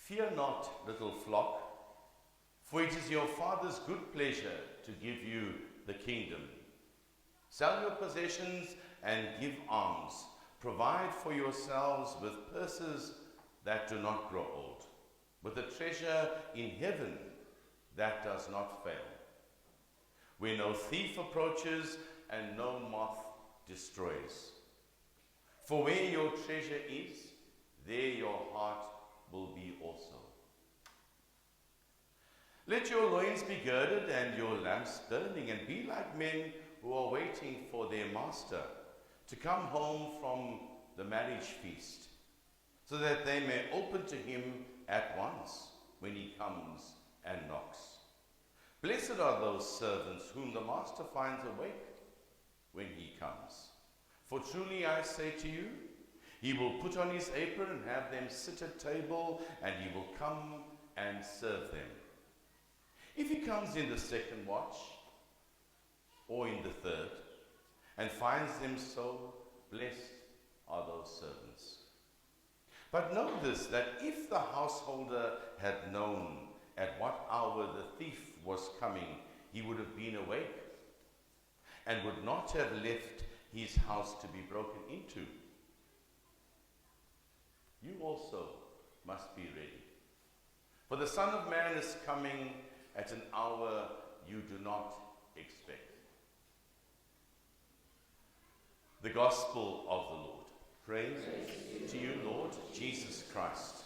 Fear not, little flock, for it is your Father's good pleasure to give you the kingdom. Sell your possessions and give alms. Provide for yourselves with purses that do not grow old, with a treasure in heaven that does not fail, where no thief approaches and no moth destroys. For where your treasure is, there your heart will be also. Let your loins be girded and your lamps burning, and be like men who are waiting for their master to come home from the marriage feast, so that they may open to him at once when he comes and knocks. Blessed are those servants whom the master finds awake when he comes. For truly I say to you, he will put on his apron and have them sit at table, and he will come and serve them. If he comes in the second watch, or in the third, and finds them so, blessed are those servants. But know this, that if the householder had known at what hour the thief was coming, he would have been awake, and would not have left his house to be broken into. You also must be ready, for the Son of Man is coming at an hour you do not expect. The Gospel of the Lord. Praise to you, Lord Jesus Christ.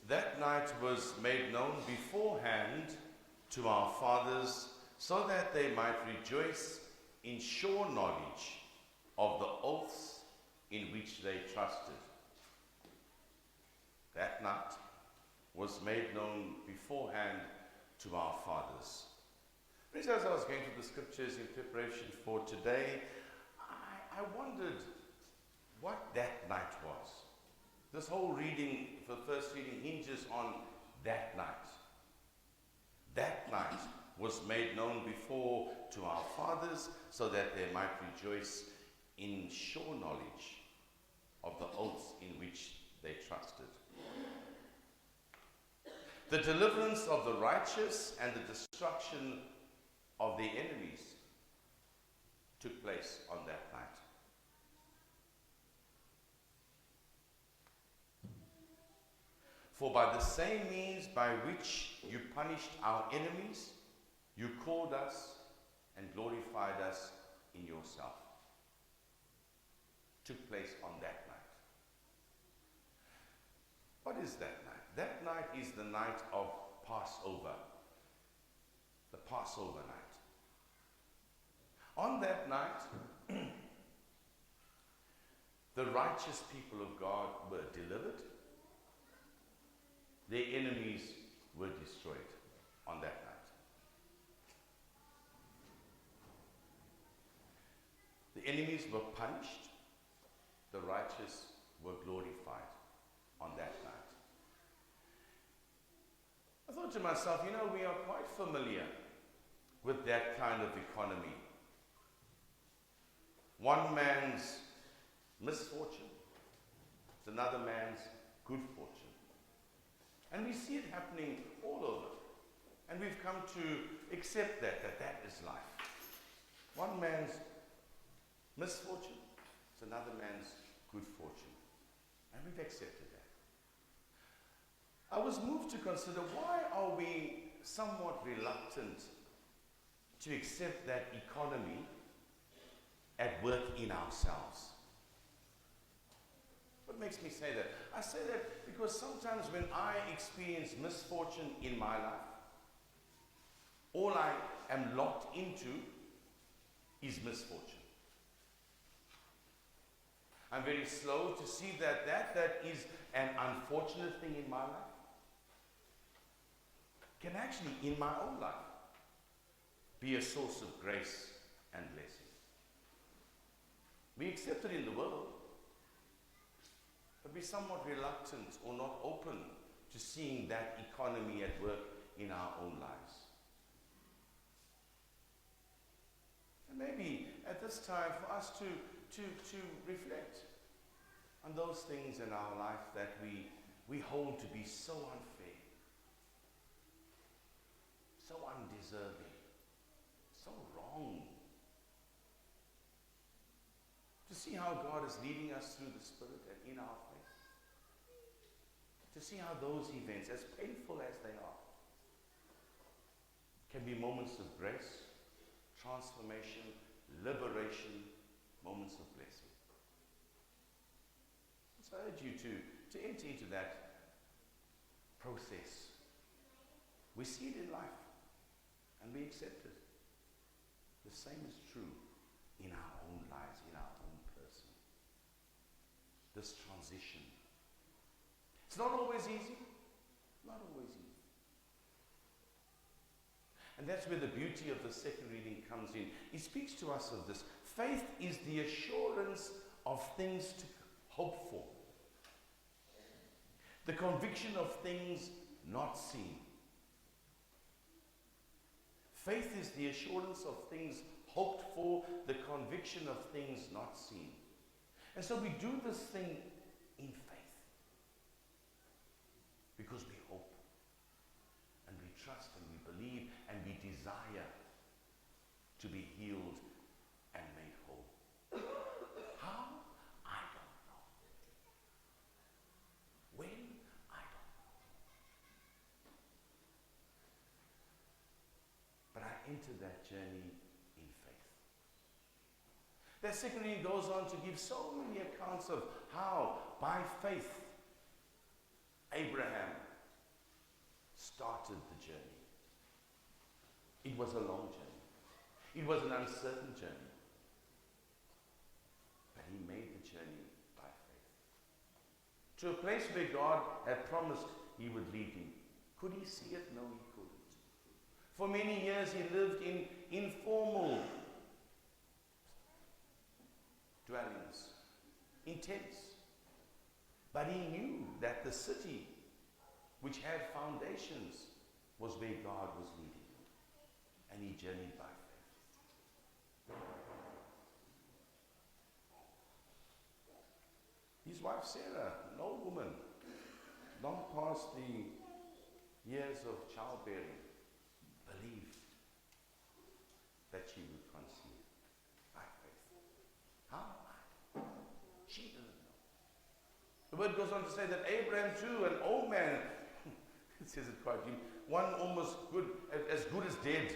That night was made known beforehand to our fathers, so that they might rejoice in sure knowledge of the oaths in which they trusted. That night was made known beforehand to our fathers. As I was going through the scriptures in preparation for today, I wondered what that night was. This whole reading, the first reading, hinges on that night. That night was made known before to our fathers, so that they might rejoice in sure knowledge of the oaths in which they trusted. The deliverance of the righteous and the destruction of their enemies took place on that night. For by the same means by which you punished our enemies, you called us and glorified us in yourself. Took place on that night. What is that night? That night is the night of Passover. The Passover night. On that night, the righteous people of God were delivered. Their enemies were destroyed on that night. The enemies were punished. The righteous were glorified on that night. I thought to myself, we are quite familiar with that kind of economy. One man's misfortune is another man's good fortune. And we see it happening all over. And we've come to accept that is life. One man's misfortune is another man's good fortune. And we've accepted that. I was moved to consider, why are we somewhat reluctant to accept that economy at work in ourselves? What makes me say that? I say that because sometimes when I experience misfortune in my life, all I am locked into is misfortune. I'm very slow to see that is an unfortunate thing in my life can actually, in my own life, be a source of grace and blessing. We accept it in the world, but we're somewhat reluctant or not open to seeing that economy at work in our own lives. maybe at this time for us to reflect on those things in our life that we hold to be so unfair, so undeserving, so wrong. To see how God is leading us through the Spirit and in our faith. To see how those events, as painful as they are, can be moments of grace, transformation, liberation, moments of blessing. So I urge you to enter into that process. We see it in life and we accept it. The same is true in our own lives, in our own person. This transition. It's not always easy. Not always easy. And that's where the beauty of the second reading comes in. He speaks to us of this. Faith is the assurance of things to hope for. The conviction of things not seen. Faith is the assurance of things hoped for, the conviction of things not seen. And so we do this thing in faith. Because we hope, and we trust, and we believe, and we desire to be healed and made whole. How? I don't know. When? I don't know. But I enter that journey in faith. That second reading goes on to give so many accounts of how, by faith, Abraham started the journey. It was a long journey. It was an uncertain journey. But he made the journey by faith. To a place where God had promised he would lead him. Could he see it? No, he couldn't. For many years he lived in informal dwellings, in tents. But he knew that the city, which had foundations, was where God was leading him. And he journeyed by faith. His wife Sarah, an old woman, long past the years of childbearing, believed that she would conceive by faith. How? She didn't know. The word goes on to say that Abraham too, an old man, it says it quite deep, one almost good, as good as dead.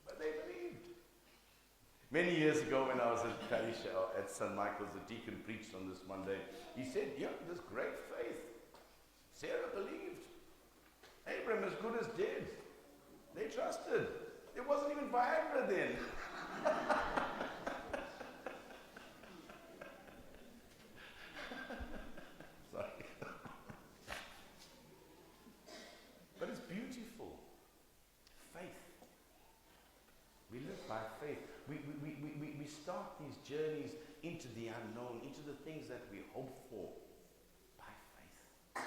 But they believed. Many years ago when I was at parish at St. Michael's, the deacon preached on this one day. He said, yeah, this great faith. Sarah believed. Abraham as good as dead. They trusted. There wasn't even Viagra then. Sorry. But it's beautiful. Faith. We live by faith. We start these journeys into the unknown, into the things that we hope for by faith.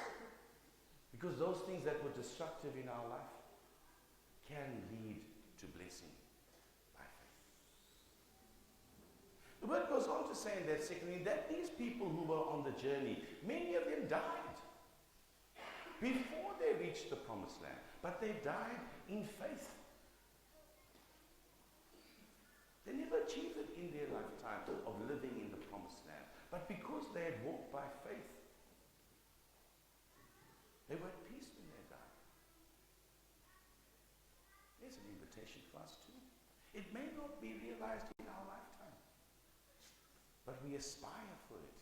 Because those things that were destructive in our life can lead to blessing by faith. The word goes on to say in that secondly that these people who were on the journey, many of them died before they reached the promised land, but they died in faith. They never achieved it in their lifetime of living in the promised land, but because they had walked by faith, they were at peace when they died. There's an invitation for us too. It may not be realized in our lifetime, but we aspire for it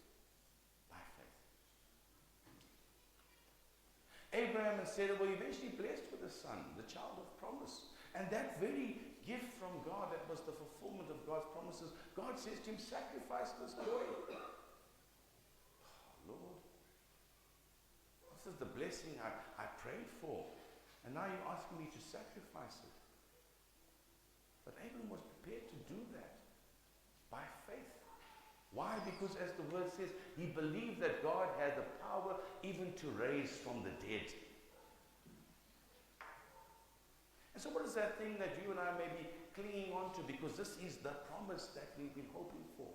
by faith. Abraham and Sarah were eventually blessed with a son, the child of promise. And that very gift from God, that was the fulfillment of God's promises, God says to him, sacrifice this boy. Oh, Lord, this is the blessing I prayed for. And now you're asking me to sacrifice it. But Abraham was prepared to do that by faith. Why? Because as the word says, he believed that God had the power even to raise from the dead. And so what is that thing that you and I may be clinging on to? Because this is the promise that we've been hoping for.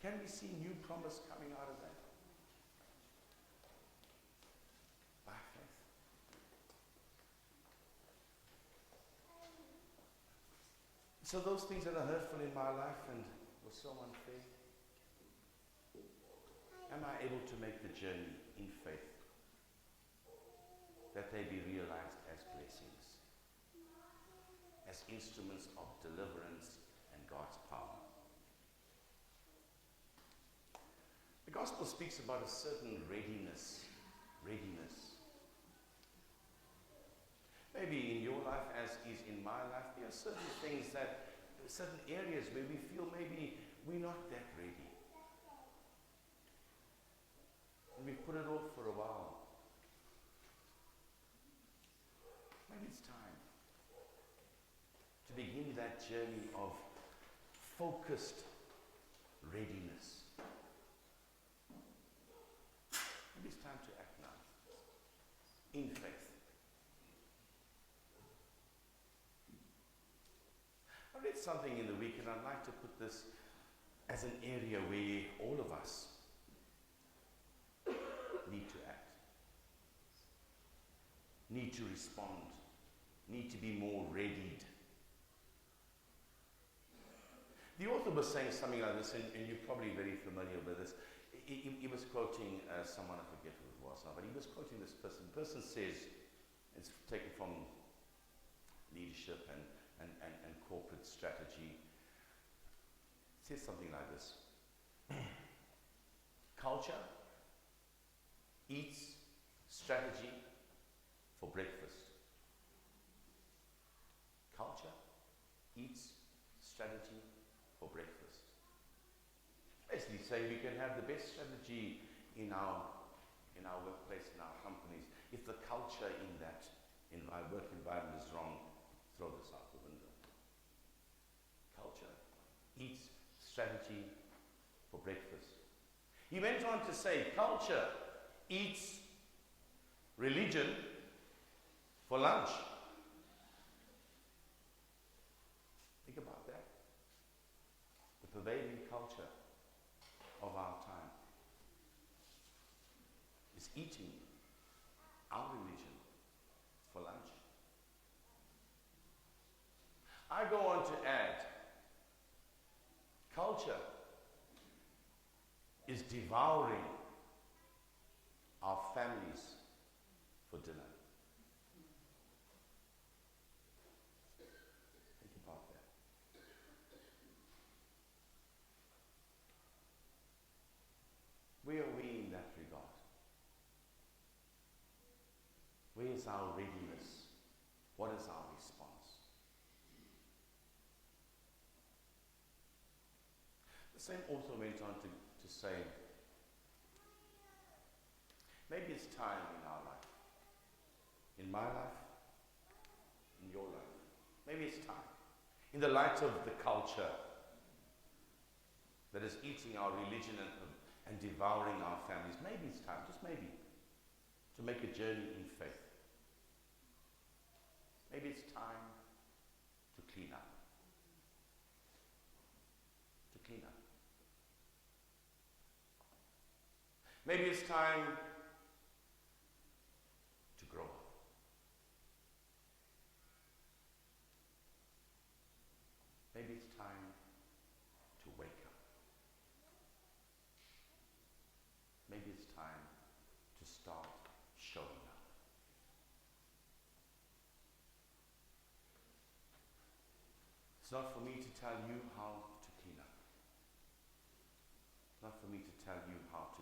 Can we see new promise coming out of that? By faith. So those things that are hurtful in my life and were so unfair, am I able to make the journey in faith that they be realized as blessings, as instruments of deliverance and God's power? The gospel speaks about a certain readiness. Maybe in your life, as is in my life, there are certain things certain areas where we feel maybe we're not that ready. And we've put it off for a while. Maybe it's time to begin that journey of focused readiness. Maybe it's time to act now, in faith. I read something in the week, and I'd like to put this as an area where all of us need to act, need to respond, need to be more readied. The author was saying something like this, and you're probably very familiar with this. He was quoting someone, I forget who it was now, but he was quoting this person. The person says, it's taken from leadership and corporate strategy. It says something like this. Culture eats strategy for breakfast. Culture eats strategy for breakfast. Basically saying we can have the best strategy in our workplace, in our companies. If the culture in our work environment is wrong, throw this out the window. Culture eats strategy for breakfast. He went on to say, culture eats religion for lunch. Think about that. The pervading culture of our time is eating our religion for lunch. I go on to add, culture is devouring our families for dinner. Think about that. Where are we in that regard? Where is our readiness? What is our response? The same author went on to say, maybe it's time in our life, in my life, in your life, maybe it's time, in the light of the culture that is eating our religion and devouring our families, maybe it's time, just maybe, to make a journey in faith. Maybe it's time to clean up. To clean up. Maybe it's time to grow up. Maybe it's time to wake up. Maybe it's time to start showing up. It's not for me to tell you how to clean up. It's not for me to tell you how to